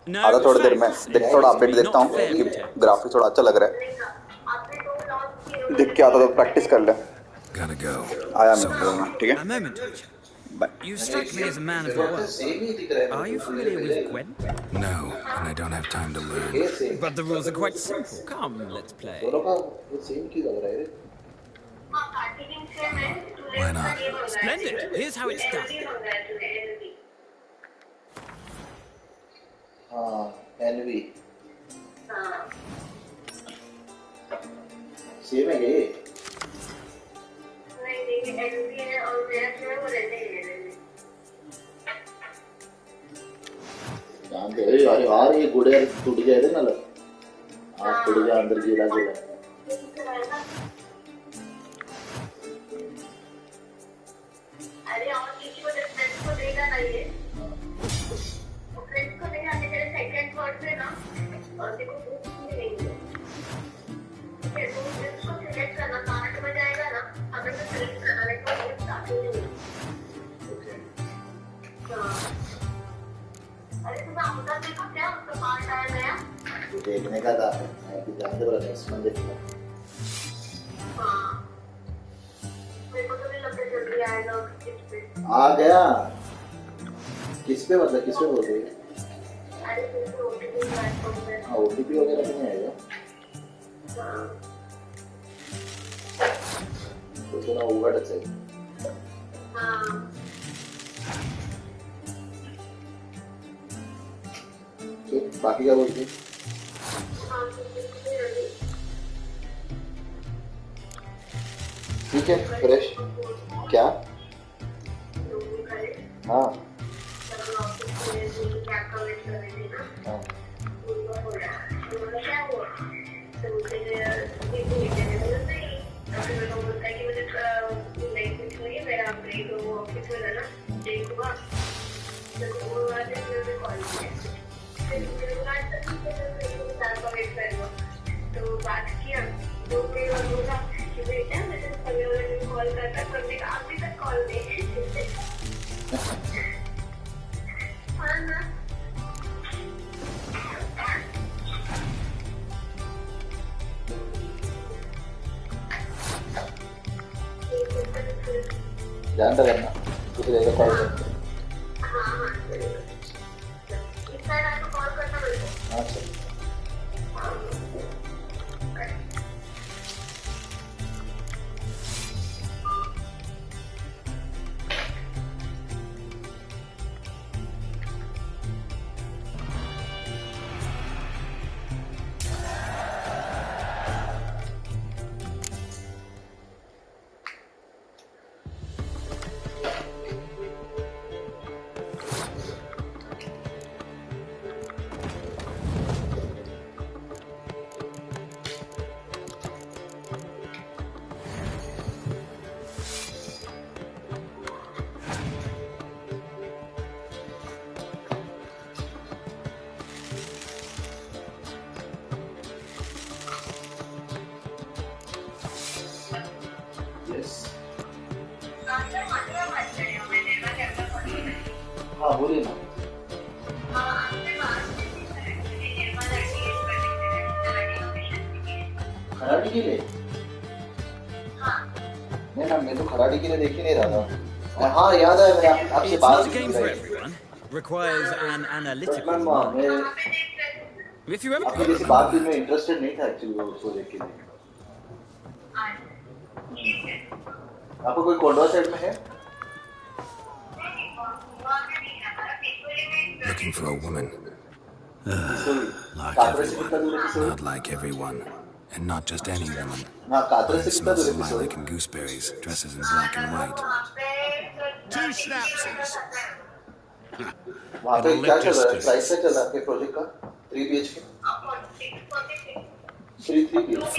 आधा थोड़ी देर में देख थोड़ा अपडेट देखता हूँ कि ग्राफिक्स थोड़ा अच्छा लग रहा है। देख के आता तो प्रैक्टिस कर ले। आया मैं ठीक है। A moment, Witcher. Bye. You strike me as a man of the world. Are you familiar with Gwent? No, and I don't have time to learn. But the rules are quite simple. Come, let's play. Why not? Splendid. Here's how it's done. एनवी same है ये नहीं N V है और मेरा जो है वो रहने ही जानते हैं यार ये गुड़े टूट गए थे ना लग टूट गया अंदर गिरा गिरा अरे और किसी को फ्रेंड्स को देगा ना ये फ्रेंड्स को देगा मेरे सेकंड वर्ड पे ना और देखो ग्रुप में नहीं है ठीक है तो ग्रुप को सिलेक्ट करना 8 बजे आएगा ना हमें तो सिलेक्ट करना है तो ग्रुप स्टार्ट हो जाएगा ओके अरे तुम आउटा देखो क्या उसका पार्ट आया नया देखने का था मैं भी जानते बड़ा नेक्स्ट मंथ देखूंगा हां मेरे को तो नहीं लगता जल्दी आएगा किस पे आ गया किस पे मतलब किस पे बोल रही है अरे तो ओटीपी प्लेटफॉर्म पे हां ओटीपी वगैरह नहीं आएगा हां तो ना ओवर टच है हां तो बाकी क्या बोलती है ठीक है फ्रेश क्या हाँ तो बात किया तो मेरा बोला कि बेटा मैं तो कॉल करता करने का अभी तक कॉल नहीं हाँ ना जानता करना कुछ रहेगा कॉल करना हाँ हाँ इस टाइम आपको कॉल करना मेरे को हाँ सर हाँ बोलिए ना खराटी के लिए नहीं ना मैं तो खराटी के लिए देख ही नहीं रहा था हाँ याद है मैं आपसे बात की थी requires an analytical mind. If you ever आपकी जैसी बात की मैं इंटरेस्टेड नहीं था एक्चुअली वो उसको देख के आपको कोई कोंडवा साइड में है Looking for a woman. Like everyone. Not like everyone. And not just any woman. Mine smells of lilac and gooseberries, dresses in black and white. 2 snapsies. वहाँ पे क्या चल रहा है? प्राइस क्या चल रहा है आपके प्रोजेक्ट का? 3 BHK?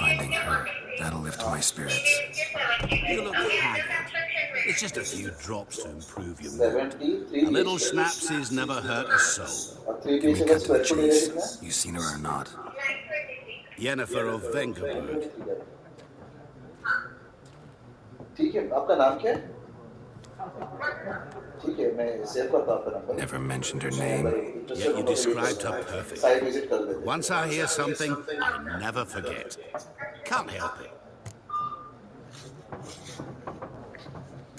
Finding her. That'll lift my spirits. You look haggard. It's just a few drops to improve your mood. A little snapsies never hurt a soul. Can we cut to the chase? You seen her or not? Yennefer of Vengerberg. ठीक है, आपका नाम क्या है? Never mentioned her name. Yet you described her perfectly. Once I hear something, I never forget. Can't help it.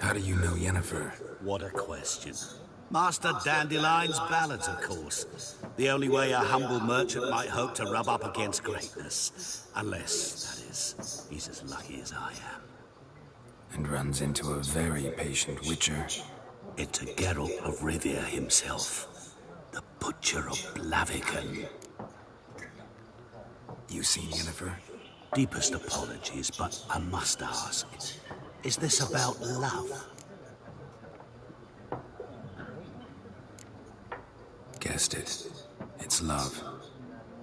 How do you know Yennefer? What a question. Master Dandelion's ballads, of course. The only way a humble merchant might hope to rub up against greatness. Unless, that is, he's as lucky as I am. And runs into a very patient witcher. It's a Geralt of Rivia himself. The Butcher of Blaviken. You seen Yennefer? Deepest apologies, but I must ask. Is this about love? Guessed it. It's love.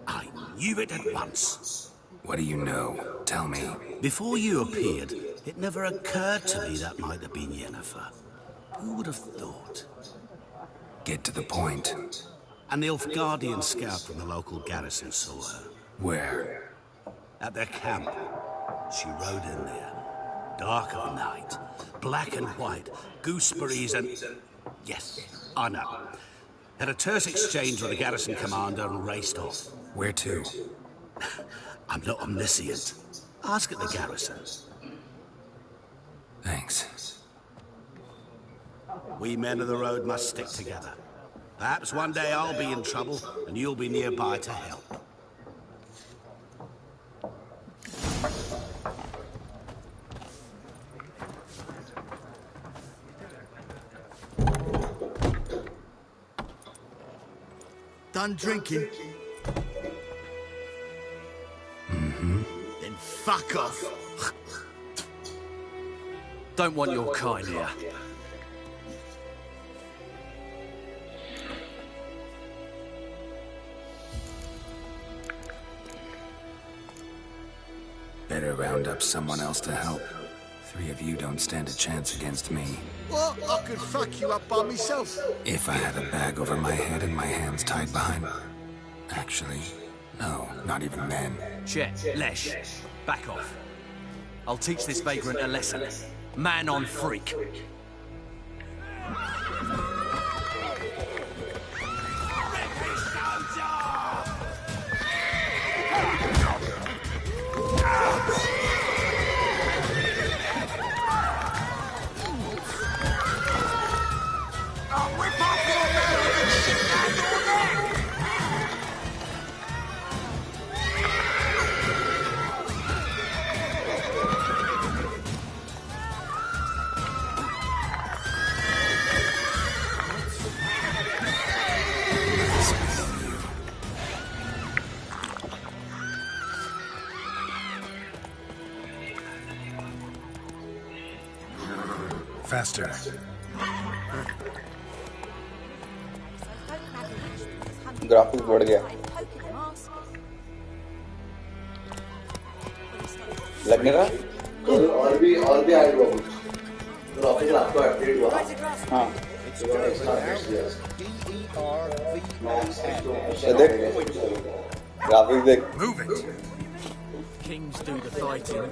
I knew it at once. What do you know? Tell me. Before you appeared, it never occurred to me that might have been Yennefer. Who would have thought? Get to the point. An Nilfgaardian scout from the local garrison saw her. Where? At their camp. She rode in there. Dark of night. Black and white. Gooseberries and... Yes, I know. Had a terse exchange with the garrison commander and raced off. Where to? I'm not omniscient. Ask at the garrison. Thanks. We men of the road must stick together. Perhaps one day I'll be in trouble and you'll be nearby to help. Done drinking? Mm-hmm. Then fuck off. Don't want your kind here. Better round up someone else to help. Three of you don't stand a chance against me. What? I could fuck you up by myself. If I had a bag over my head and my hands tied behind... Actually, no, not even then. Chet, Lesh, back off. I'll teach this vagrant a lesson. Man on freak. Faster. Graphics बढ़ गया लगने रहा और भी hide हुआ graphics आपको update हुआ हाँ देख ग्राफिक्स देख Kings do the fighting.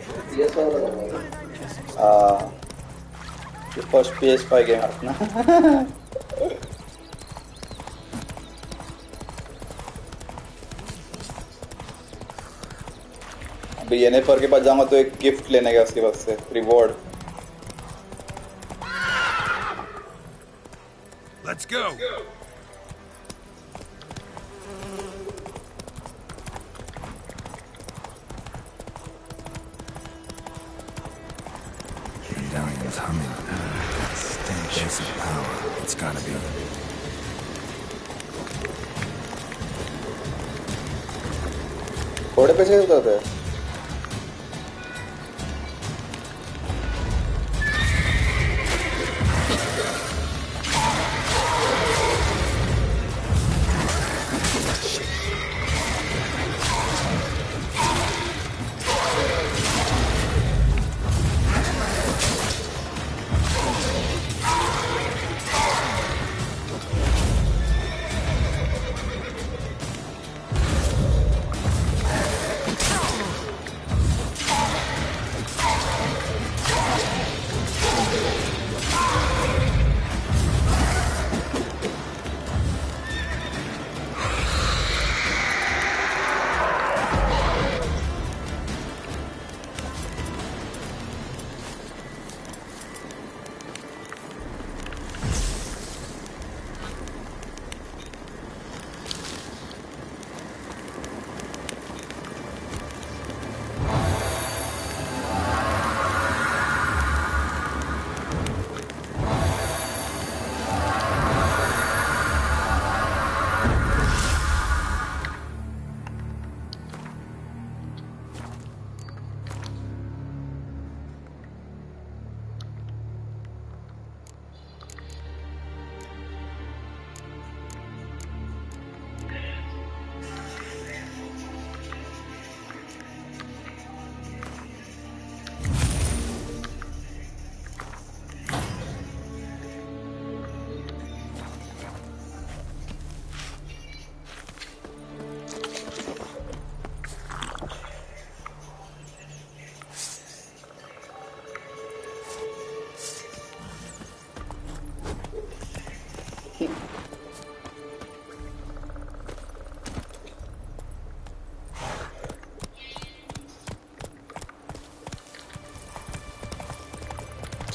The first PS5 game अपना अभी येनेफर के पास जाऊंगा तो एक गिफ्ट लेने का उसके पास से reward Let's go. Dandelions humming. Stench of power. It's gotta be. थोड़े पैसे होता है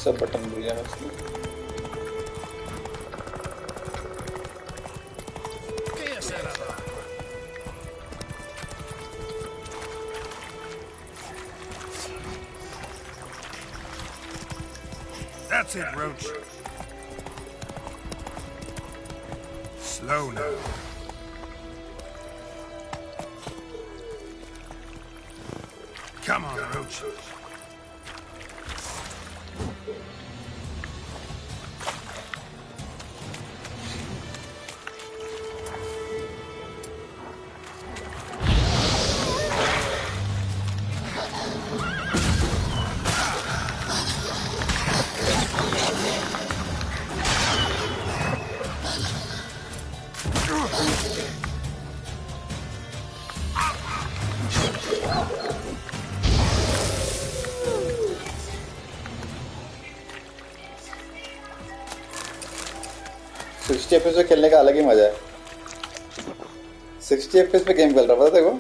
सा बटन भूल गया मैं इसमें। That's it, Roach. Slow now. Come on, Roach. FPS पे खेलने का अलग ही मजा है। 60 FPS पे गेम खेल रहा पता देखो।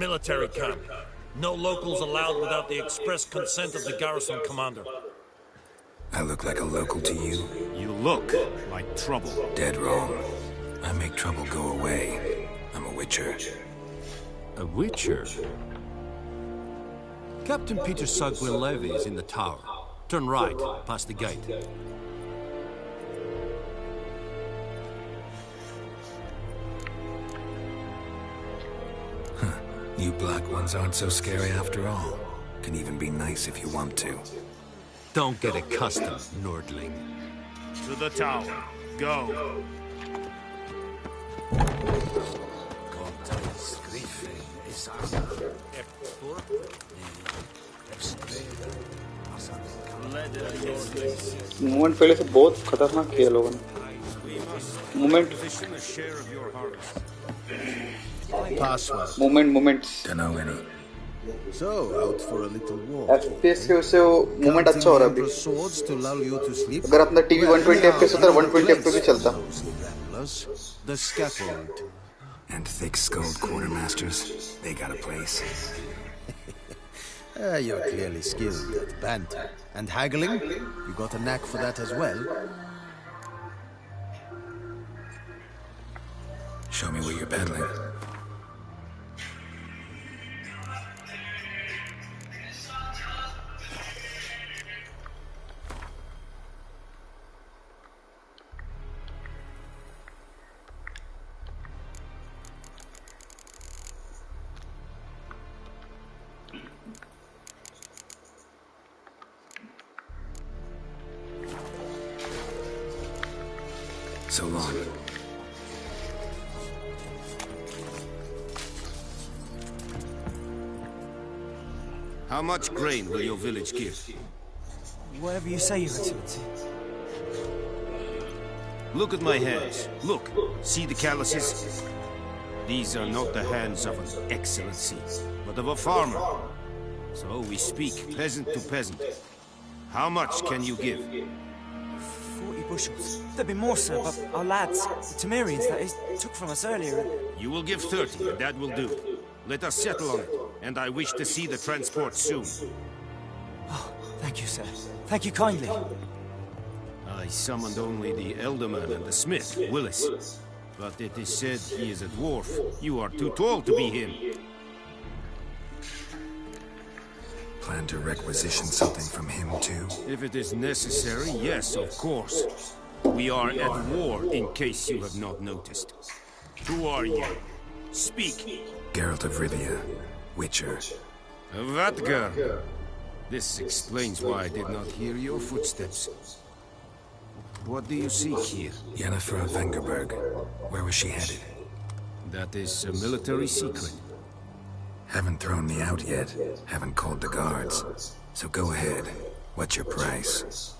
Military camp. No locals allowed without the express consent of the garrison commander. I look like a local to you? You look like trouble. Dead wrong. I make trouble go away. I'm a witcher. A witcher? Captain Peter Sugwin Levy is in the tower. Turn right, past the gate. You black ones aren't so scary after all. Can even be nice if you want to. Don't get accustomed, Nordling. To the tower. Go. Movement पहले से बहुत खतरनाक किया लोगों ने। Movement movements Don't know any. So, out for a little walk. FPS के उससे वो मूवमेंट अच्छा हो रहा है अभी। Swords to lull you to sleep. अगर अपना टीवी 120 FPS होता है 120 FPS भी चलता। The scaffold. And thick-skulled quartermasters, they got a place. You're clearly skilled at banter. And haggling? You got a knack for that as well? Show me what you're peddling. So long. How much grain will your village give? Whatever you say, Your Excellency. Look at my hands. Look. See the calluses? These are not the hands of an excellency, but of a farmer. So we speak peasant to peasant. How much can you give? 40 bushels. There'd be more, sir, but our lads, the Temerians, that is, took from us earlier. You will give 30, and that will do. Let us settle on it, and I wish to see the transport soon. Oh, thank you, sir. Thank you kindly. I summoned only the Elderman and the smith, Willis. but it is said he is a dwarf. You are too tall to be him. Plan to requisition something from him, too? If it is necessary, yes, of course. We are at war, in case you have not noticed. Who are you? Speak. Geralt of Rivia, Witcher. Vatt'ghar. This explains why I did not hear your footsteps. What do you seek here? Yennefer of Vengerberg. Where was she headed? That is a military secret. Haven't thrown me out yet. Haven't called the guards. So go ahead. What's your price?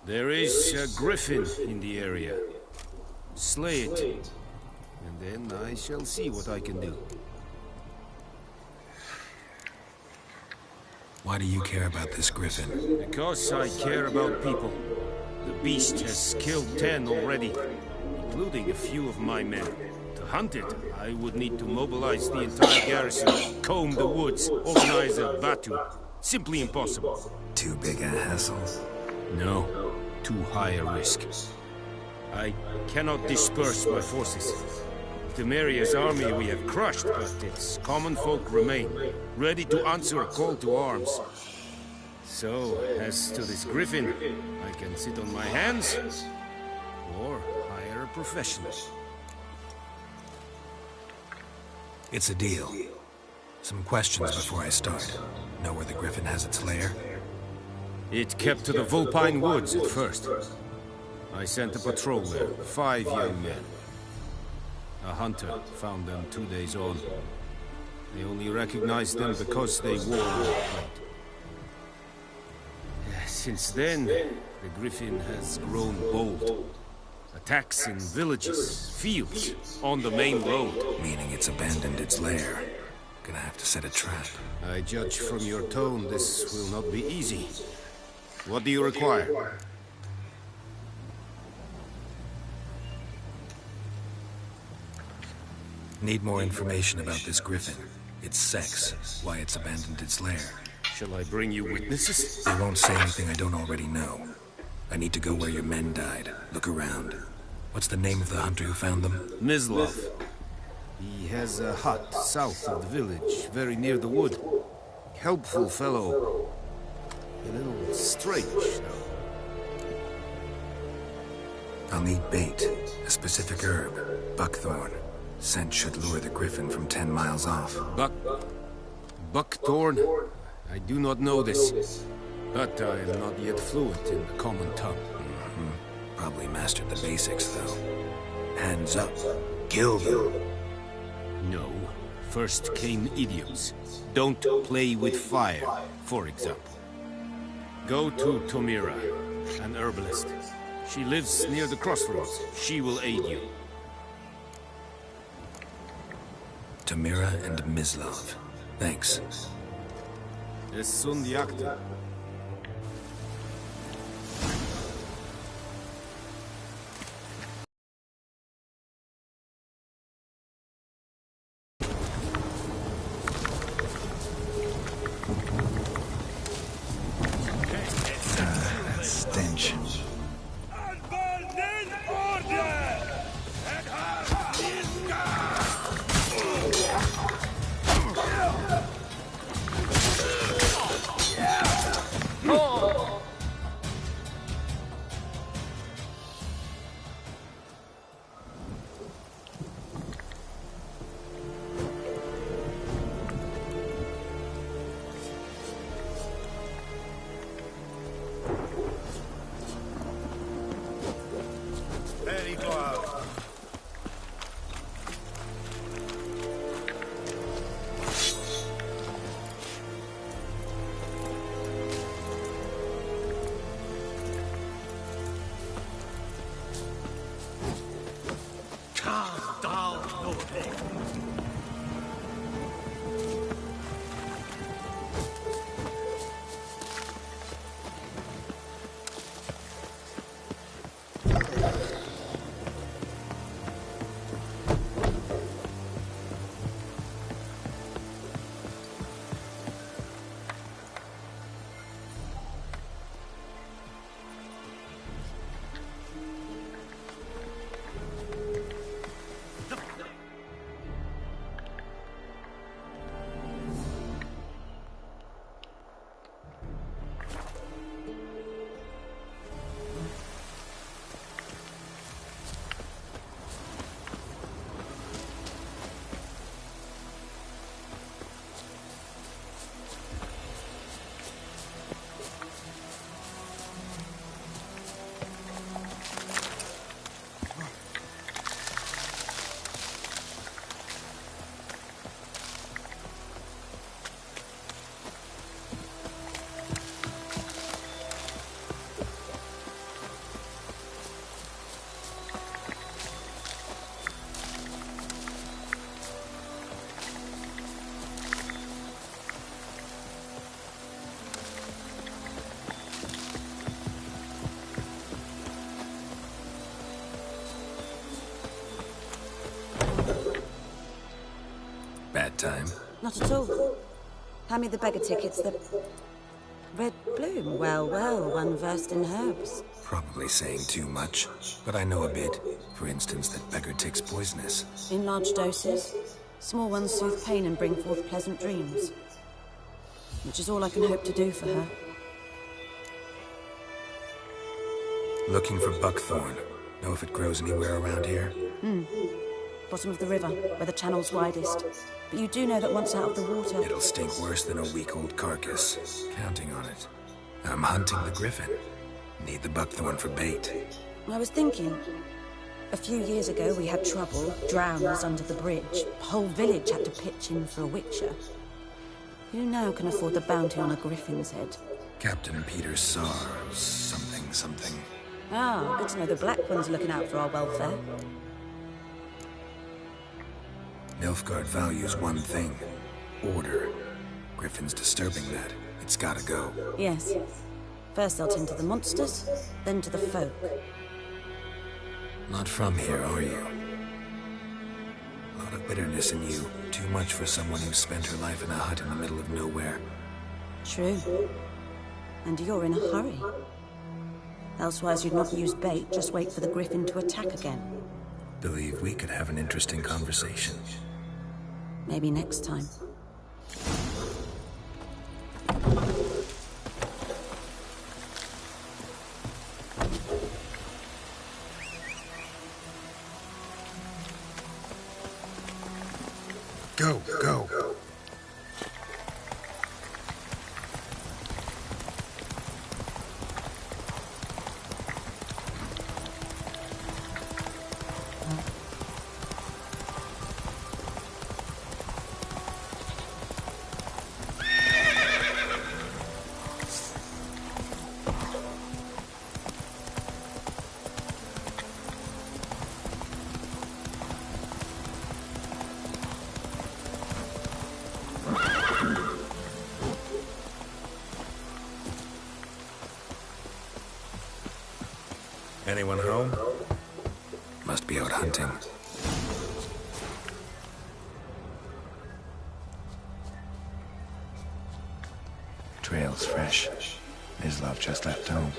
There is a griffin in the area. Slay it. And then I shall see what I can do. Why do you care about this griffin? Because I care about people. The beast has killed 10 already, including a few of my men. To hunt it, I would need to mobilize the entire garrison, comb the woods, organize a battue. Simply impossible. Too big a hassle? No, too high a risk. I cannot disperse my forces. Temeria's army we have crushed, but its common folk remain, ready to answer a call to arms. So, as to this griffin, I can sit on my hands, or hire a professional. It's a deal. Some questions before I start. Know where the griffin has its lair? It kept to the Vulpine Woods at first. I sent a patrol there, 5 young men. A hunter found them 2 days on. They only recognized them because they wore a plate. Since then, the griffin has grown bold. Attacks in villages, fields, on the main road. Meaning it's abandoned its lair. Gonna have to set a trap. I judge from your tone this will not be easy. What do you require? Need more information about this griffin. Its sex, why it's abandoned its lair. Shall I bring you witnesses? I won't say anything I don't already know. I need to go where your men died. Look around. What's the name of the hunter who found them? Mislav. He has a hut south of the village, very near the wood. Helpful fellow. A little strange, though. I'll need bait. A specific herb. Buckthorn. Scent should lure the griffin from 10 miles off. Buckthorn? I do not know this. But I am not yet fluent in the common tongue. Probably mastered the basics, though. Hands up. Kill them. No. First came idioms. Don't play with fire, for example. Go to Tomira, an herbalist. She lives near the crossroads. She will aid you. Tomira and Mislav. Thanks. Es sunt jagten. Stench. Very glad. Calm down, Nordic. that time. Not at all. Hand me the beggar tickets, the... Red bloom. Well, well, one versed in herbs. Probably saying too much, but I know a bit. For instance, that beggar tick's poisonous. In large doses. Small ones soothe pain and bring forth pleasant dreams. Which is all I can hope to do for her. Looking for buckthorn. Know if it grows anywhere around here? Bottom of the river, where the channel's widest. But you do know that once out of the water... It'll stink worse than a week-old carcass. Counting on it. I'm hunting the griffin. Need the buckthorn for bait. I was thinking... A few years ago we had trouble, drowns under the bridge. The whole village had to pitch in for a witcher. Who now can afford the bounty on a griffin's head? Captain Peter Sars, something. Ah, good to know the Black One's looking out for our welfare. Nilfgaard values one thing. Order. Griffin's disturbing that. It's gotta go. Yes. First they'll tend to the monsters, then to the folk. Not from here, are you? A lot of bitterness in you. Too much for someone who spent her life in a hut in the middle of nowhere. True. And you're in a hurry. Elsewise you'd not use bait, just wait for the griffin to attack again. Believe we could have an interesting conversation. Maybe next time. Go. Anyone home? Must be out hunting. Trail's fresh. Mislav just left home.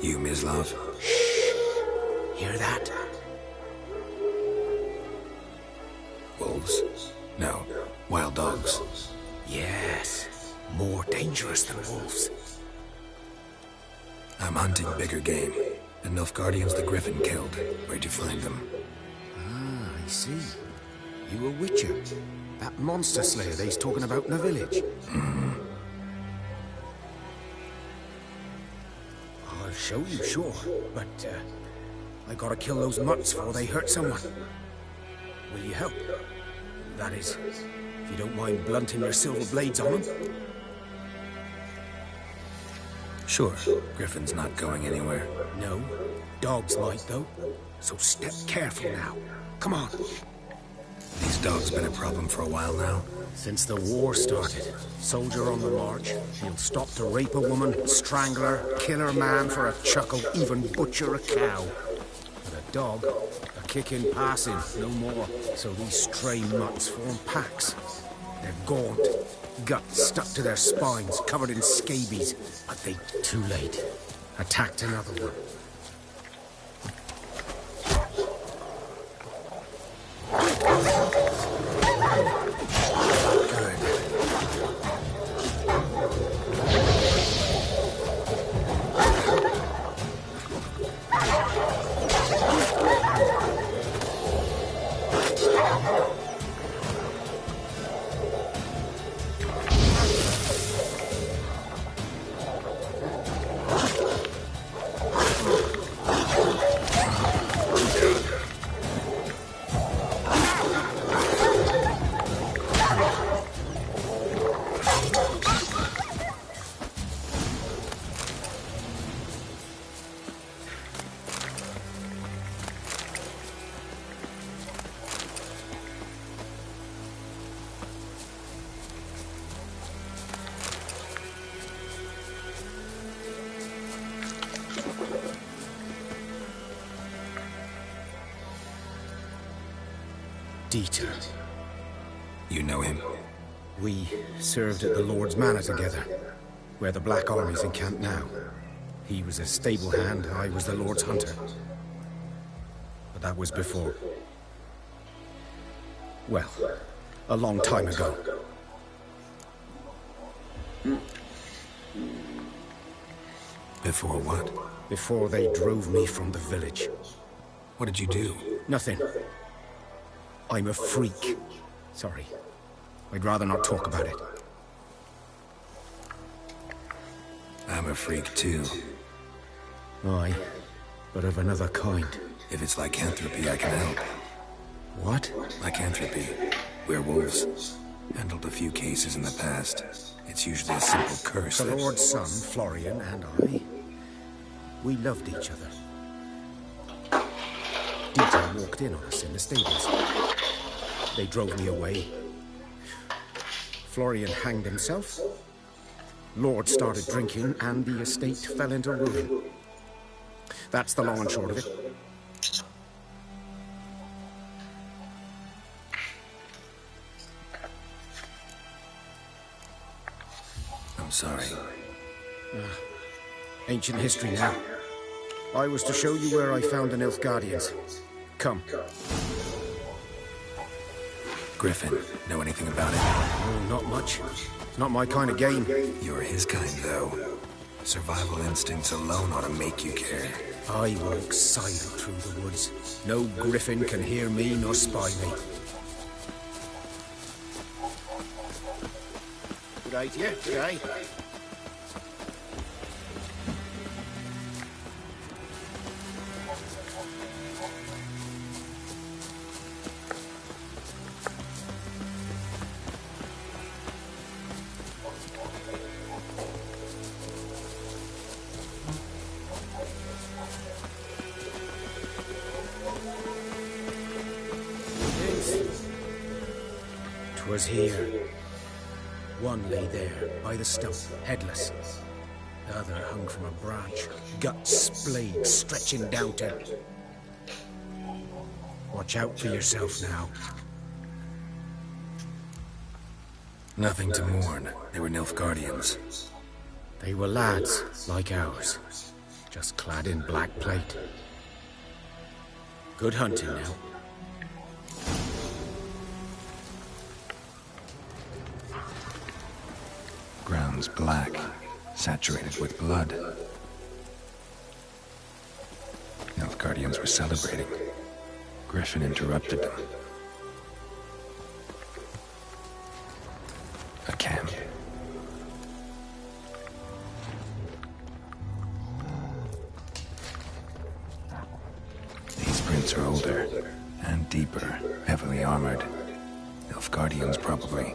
You, Mislav? Shh! Hear that? Wolves? No. Wild dogs. Yes. More dangerous than wolves. I'm hunting bigger game. The Nilfgaardians the Griffin killed. Where'd you find them? Ah, I see. You a witcher. That monster slayer they's talking about in the village. I'll show you, sure. But, I gotta kill those mutts before they hurt someone. Will you help? That is, if you don't mind blunting your silver blades on them. Sure. Griffin's not going anywhere. No. Dogs might, though. So step careful now. Come on. These dogs been a problem for a while now? Since the war started. Soldier on the march. He'll stop to rape a woman, strangle her, kill her man for a chuckle, even butcher a cow. But a dog, a kick in passing, no more. So these stray mutts form packs. They're gaunt, guts stuck to their spines, covered in scabies. But they, too late, attacked another one. Dieter. You know him? We served at the Lord's Manor together, where the Black Army's encamped now. He was a stable hand, I was the Lord's hunter. But that was before... well, a long time ago. Before what? Before they drove me from the village. What did you do? Nothing. I'm a freak. Sorry. I'd rather not talk about it. I'm a freak too. Aye, but of another kind. If it's lycanthropy, I can help. What? Lycanthropy. Werewolves. Handled a few cases in the past. It's usually a simple curse. The Lord's son, Florian, and I, we loved each other. Dieter walked in on us in the stables. They drove me away. Florian hanged himself. Lord started drinking, and the estate fell into ruin. That's the long and short of it. I'm sorry. Ancient history now. I was to show you where I found the Nilfgaardians. Come. Griffin, know anything about it? Oh, not much. It's not my kind of game. You're his kind, though. Survival instincts alone ought to make you care. I walk silent through the woods. No griffin can hear me nor spy me. Good eye to you, good eye. Was here. One lay there, by the stump, headless. The other hung from a branch, guts splayed, stretching down to... Watch out for yourself now. Nothing to mourn. They were Nilfgaardians. They were lads, like ours. Just clad in black plate. Good hunting now. Ground's black, saturated with blood. Nilfgaardians were celebrating. Griffin interrupted them. A camp. These prints are older and deeper, heavily armored. Nilfgaardians, probably.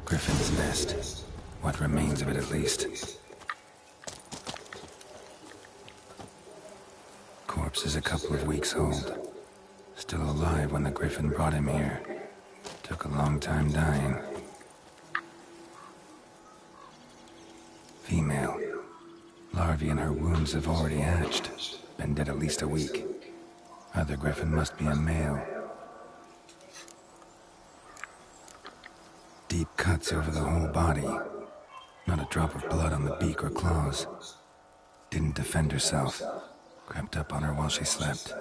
Griffin's nest. What remains of it, at least. Corpse is a couple of weeks old. Still alive when the Griffin brought him here. Took a long time dying. Female. Larvae in her wounds have already hatched. Been dead at least a week. Other Griffin must be a male. Deep cuts over the whole body. Not a drop of blood on the beak or claws. Didn't defend herself. Crept up on her while she slept.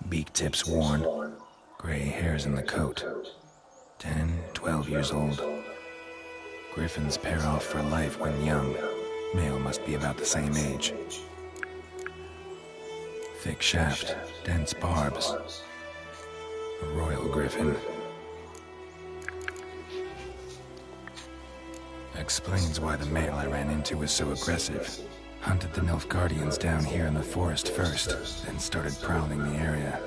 Beak tips worn. Gray hairs in the coat. 10, 12 years old. Griffins pair off for life when young. Male must be about the same age. Thick shaft, dense barbs. A royal griffin. Explains why the male I ran into was so aggressive. Hunted the Nilfgaardians down here in the forest first, then started prowling the area.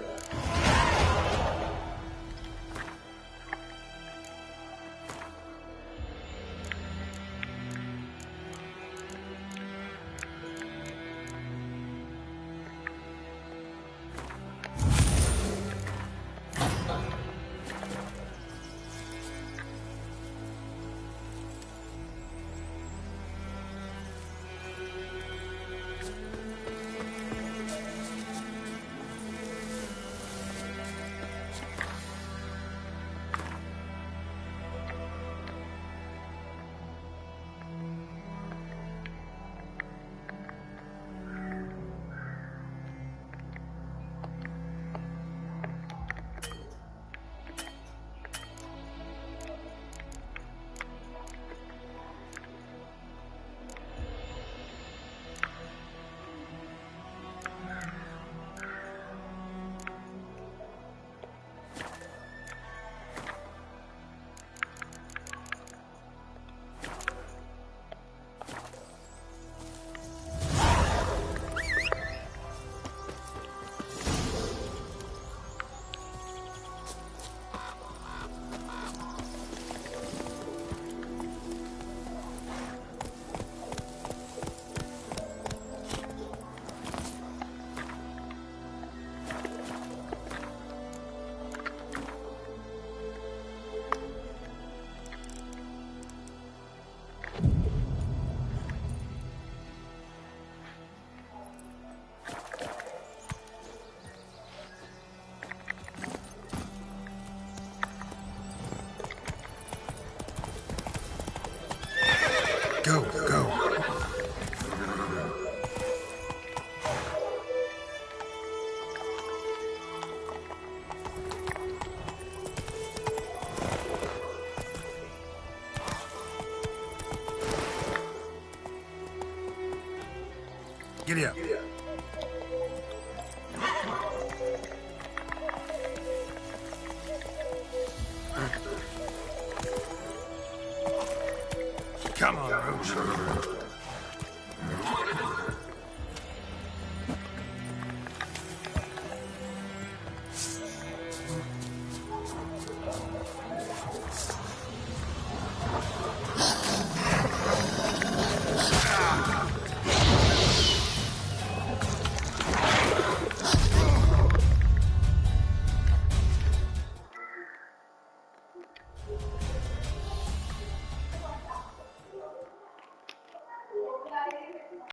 Go, go. Giddy up. Come on, Roach.